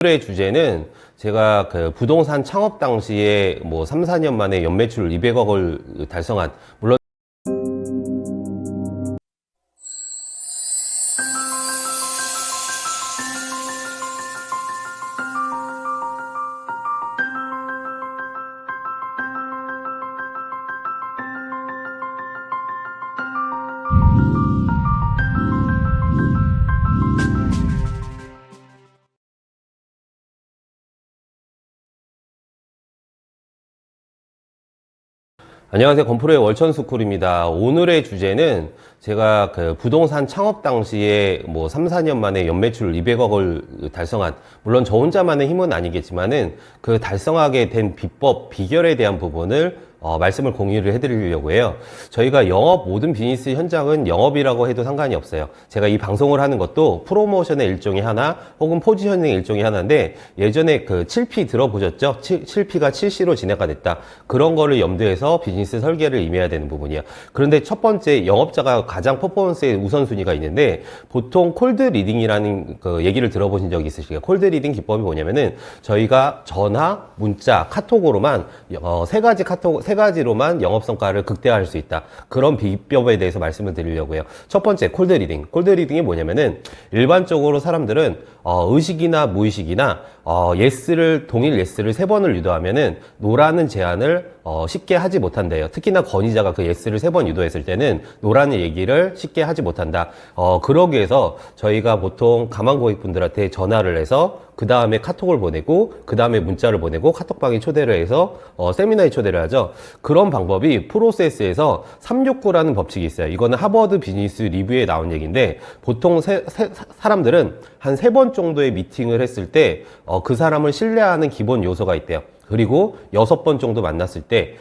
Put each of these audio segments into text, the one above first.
오늘의 주제는 제가 그 부동산 창업 당시에 뭐 3, 4년 만에 연매출 200억을 달성한, 물론 안녕하세요. 건프로의 월천스쿨입니다. 오늘의 주제는 제가 그 부동산 창업 당시에 뭐 3, 4년 만에 연매출 200억을 달성한, 물론 저 혼자만의 힘은 아니겠지만은 그 달성하게 된 비법, 비결에 대한 부분을 말씀을 공유를 해드리려고 해요. 저희가 모든 비즈니스 현장은 영업이라고 해도 상관이 없어요. 제가 이 방송을 하는 것도 프로모션의 일종의 하나, 혹은 포지셔닝의 일종의 하나인데, 예전에 그 7P 들어보셨죠? 7P가 7C로 진화가 됐다. 그런 거를 염두해서 비즈니스 설계를 임해야 되는 부분이에요. 그런데 첫 번째, 영업자가 가장 퍼포먼스의 우선순위가 있는데, 보통 콜드 리딩이라는 그 얘기를 들어보신 적이 있으실까요? 콜드 리딩 기법이 뭐냐면은, 저희가 전화, 문자, 카톡으로만 세 가지로만 영업 성과를 극대화할 수 있다. 그런 비법에 대해서 말씀을 드리려고 해요. 첫 번째, 콜드 리딩. 콜드 리딩이 뭐냐면은, 일반적으로 사람들은 의식이나 무의식이나 동일 예스를 3번을 유도하면은 노라는 제안을 쉽게 하지 못한대요. 특히나 권위자가 그 예스를 3번 유도했을 때는 노라는 얘기를 쉽게 하지 못한다. 그러기 위해서 저희가 보통 가망고객분들한테 전화를 해서 그 다음에 카톡을 보내고, 그 다음에 문자를 보내고, 카톡방에 초대를 해서 세미나에 초대를 하죠. 그런 방법이 프로세스에서 369라는 법칙이 있어요. 이거는 하버드 비즈니스 리뷰에 나온 얘기인데, 보통 사람들은 한 3번 정도의 미팅을 했을 때 그 사람을 신뢰하는 기본 요소가 있대요. 그리고 6번 정도 만났을 때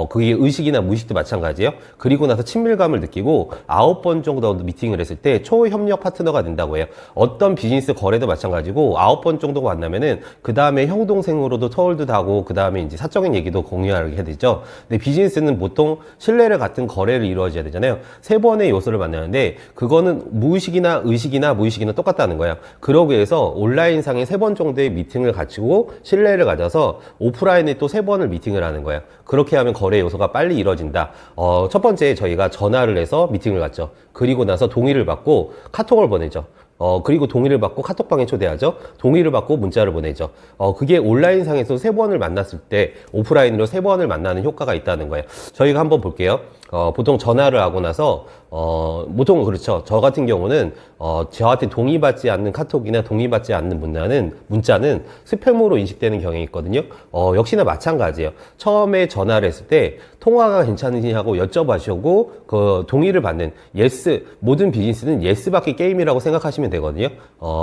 그게 의식이나 무의식도 마찬가지예요. 그리고 나서 친밀감을 느끼고 9번 정도 미팅을 했을 때 초협력 파트너가 된다고 해요. 어떤 비즈니스 거래도 마찬가지고 9번 정도가 만나면은 그 다음에 형 동생으로도 터울도 하고, 그 다음에 이제 사적인 얘기도 공유하게 되죠. 근데 비즈니스는 보통 신뢰를 갖은 거래를 이루어져야 되잖아요. 3번의 요소를 만나는데, 그거는 무의식이나 의식이나 무의식이나 똑같다는 거예요. 그러기 위해서 온라인상에 3번 정도의 미팅을 갖추고 신뢰를 가져서 오프라인에 또 3번을 미팅을 하는 거예요. 그렇게 하면 거래 요소가 빨리 이루어진다. 첫 번째, 저희가 전화를 해서 미팅을 갖죠. 그리고 나서 동의를 받고 카톡을 보내죠. 그리고 동의를 받고 카톡방에 초대하죠. 동의를 받고 문자를 보내죠. 그게 온라인상에서 3번을 만났을 때 오프라인으로 3번을 만나는 효과가 있다는 거예요. 저희가 한번 볼게요. 보통 전화를 하고 나서 보통 그렇죠. 저 같은 경우는 저한테 동의받지 않는 카톡이나 동의받지 않는 문자는 스팸으로 인식되는 경향이 있거든요. 역시나 마찬가지예요. 처음에 전화를 했을 때 통화가 괜찮으시냐고 여쭤봐주고 그 동의를 받는 모든 비즈니스는 예스 받기 게임이라고 생각하시면 되거든요.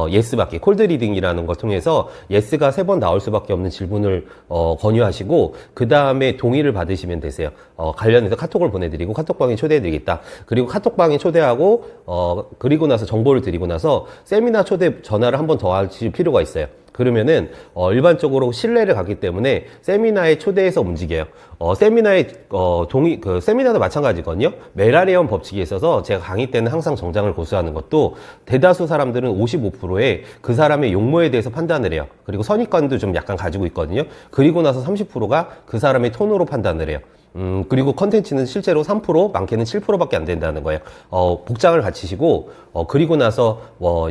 예스 받기, 콜드 리딩이라는 걸 통해서 예스가 3번 나올 수밖에 없는 질문을 권유하시고, 그 다음에 동의를 받으시면 되세요. 관련해서 카톡을 보내드리고 카톡방에 초대해드리겠다. 그리고 카톡방에 초대하고 그리고 나서 정보를 드리고 나서 세미나 초대 전화를 한 번 더 하실 필요가 있어요. 그러면은 일반적으로 신뢰를 갖기 때문에 세미나에 초대해서 움직여요. 세미나에 세미나도 마찬가지거든요. 메라리언 법칙이 있어서 제가 강의 때는 항상 정장을 고수하는 것도, 대다수 사람들은 55%에 그 사람의 용모에 대해서 판단을 해요. 그리고 선입관도 좀 약간 가지고 있거든요. 그리고 나서 30%가 그 사람의 톤으로 판단을 해요. 그리고 컨텐츠는 실제로 3%, 많게는 7%밖에 안 된다는 거예요. 복장을 갖추시고, 그리고 나서,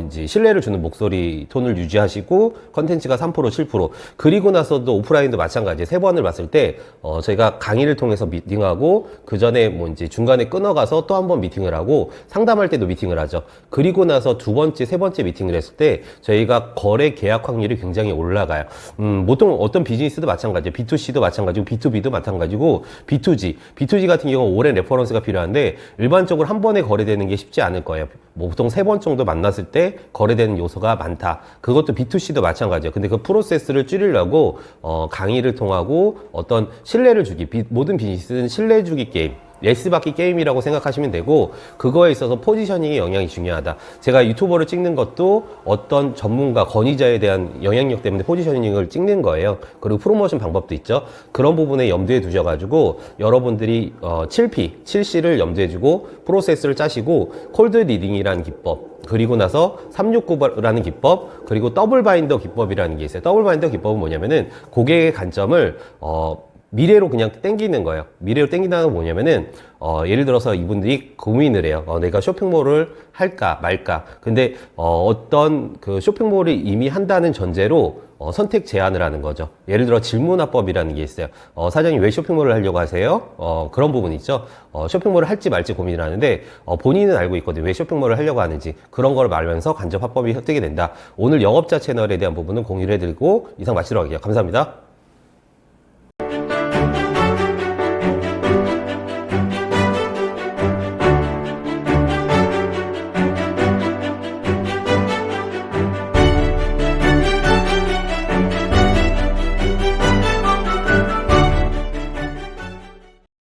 이제 신뢰를 주는 목소리 톤을 유지하시고, 컨텐츠가 3%, 7%. 그리고 나서도 오프라인도 마찬가지예요. 3번을 봤을 때, 저희가 강의를 통해서 미팅하고, 그 전에 뭐 이제 중간에 끊어가서 또 한 번 미팅을 하고, 상담할 때도 미팅을 하죠. 그리고 나서 2번째, 3번째 미팅을 했을 때, 저희가 거래 계약 확률이 굉장히 올라가요. 보통 어떤 비즈니스도 마찬가지예요. B2C도 마찬가지고, B2B도 마찬가지고, B2G 같은 경우는 오랜 레퍼런스가 필요한데, 일반적으로 한 번에 거래되는 게 쉽지 않을 거예요. 뭐 보통 3번 정도 만났을 때 거래되는 요소가 많다. 그것도 B2C도 마찬가지예요. 근데 그 프로세스를 줄이려고 강의를 통하고 어떤 신뢰를 주기, 모든 비즈니스는 신뢰 주기 게임, S바퀴 게임이라고 생각하시면 되고, 그거에 있어서 포지셔닝의 영향이 중요하다. 제가 유튜버를 찍는 것도 어떤 전문가, 권위자에 대한 영향력 때문에 포지셔닝을 찍는 거예요. 그리고 프로모션 방법도 있죠. 그런 부분에 염두에 두셔가지고 여러분들이 7P, 7C를 염두에 두고 프로세스를 짜시고, 콜드 리딩이라는 기법, 그리고 나서 369라는 기법, 그리고 더블 바인더 기법이라는 게 있어요. 더블 바인더 기법은 뭐냐면은 고객의 관점을 미래로 그냥 땡기는 거예요. 미래로 땡긴다는 건 뭐냐면은 예를 들어서 이분들이 고민을 해요. 내가 쇼핑몰을 할까 말까. 근데 어떤 그 쇼핑몰을 이미 한다는 전제로 선택 제한을 하는 거죠. 예를 들어 질문화법이라는 게 있어요. 사장님 왜 쇼핑몰을 하려고 하세요? 그런 부분이 있죠. 쇼핑몰을 할지 말지 고민을 하는데 본인은 알고 있거든요. 왜 쇼핑몰을 하려고 하는지. 그런 걸 말하면서 간접 화법이 획득이 된다. 오늘 영업자 채널에 대한 부분은 공유를 해드리고 이상 마치도록 할게요. 감사합니다.